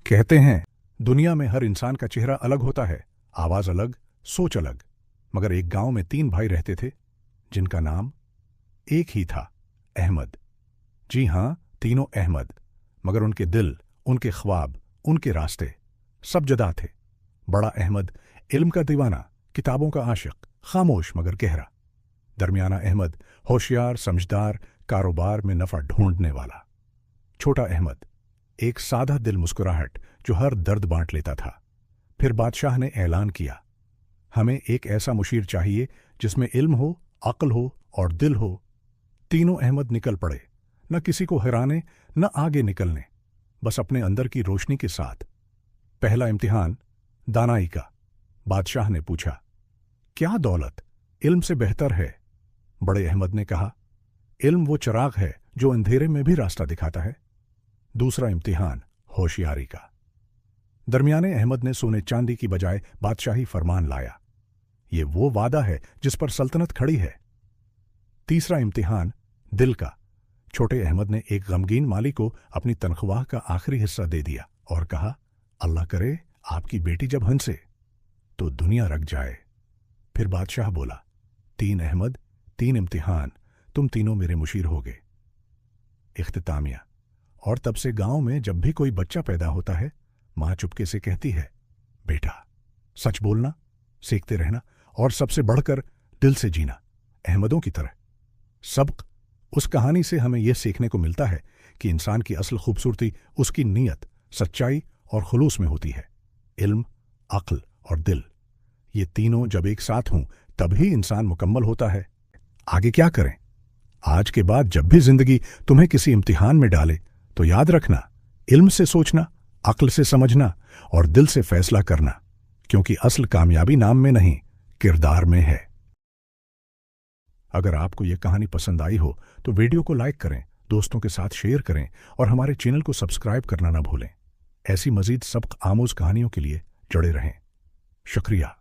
कहते हैं दुनिया में हर इंसान का चेहरा अलग होता है, आवाज अलग, सोच अलग। मगर एक गांव में 3 भाई रहते थे जिनका नाम एक ही था, अहमद। जी हां, तीनों अहमद। मगर उनके दिल, उनके ख्वाब, उनके रास्ते सब जुदा थे। बड़ा अहमद इल्म का दीवाना, किताबों का आशिक, खामोश मगर गहरा। दरमियाना अहमद होशियार, समझदार, कारोबार में नफा ढूंढने वाला। छोटा अहमद एक सादा दिल मुस्कुराहट जो हर दर्द बांट लेता था। फिर बादशाह ने ऐलान किया, हमें एक ऐसा मुशीर चाहिए जिसमें इल्म हो, अक्ल हो और दिल हो। तीनों अहमद निकल पड़े, न किसी को हराने न आगे निकलने, बस अपने अंदर की रोशनी के साथ। पहला इम्तिहान दानाई का। बादशाह ने पूछा, क्या दौलत इल्म से बेहतर है? बड़े अहमद ने कहा, इल्म वो चिराग है जो अंधेरे में भी रास्ता दिखाता है। दूसरा इम्तिहान होशियारी का। दरमियाने अहमद ने सोने चांदी की बजाय बादशाही फरमान लाया। ये वो वादा है जिस पर सल्तनत खड़ी है। तीसरा इम्तिहान दिल का। छोटे अहमद ने एक गमगीन माली को अपनी तनख्वाह का आखिरी हिस्सा दे दिया और कहा, अल्लाह करे आपकी बेटी जब हंसे तो दुनिया रख जाए। फिर बादशाह बोला, 3 अहमद, 3 इम्तिहान, तुम तीनों मेरे मुशीर होगे। इख्तितामिया। और तब से गांव में जब भी कोई बच्चा पैदा होता है, मां चुपके से कहती है, बेटा सच बोलना, सीखते रहना और सबसे बढ़कर दिल से जीना, अहमदों की तरह। सबक उस कहानी से हमें यह सीखने को मिलता है कि इंसान की असल खूबसूरती उसकी नीयत, सच्चाई और खुलूस में होती है। इल्म, अक्ल और दिल, ये तीनों जब एक साथ हों तभी इंसान मुकम्मल होता है। आगे क्या करें? आज के बाद जब भी जिंदगी तुम्हें किसी इम्तिहान में डाले तो याद रखना, इल्म से सोचना, अक्ल से समझना और दिल से फैसला करना, क्योंकि असल कामयाबी नाम में नहीं, किरदार में है। अगर आपको यह कहानी पसंद आई हो तो वीडियो को लाइक करें, दोस्तों के साथ शेयर करें और हमारे चैनल को सब्सक्राइब करना ना भूलें। ऐसी मजीद सबक आमोज कहानियों के लिए जुड़े रहें। शुक्रिया।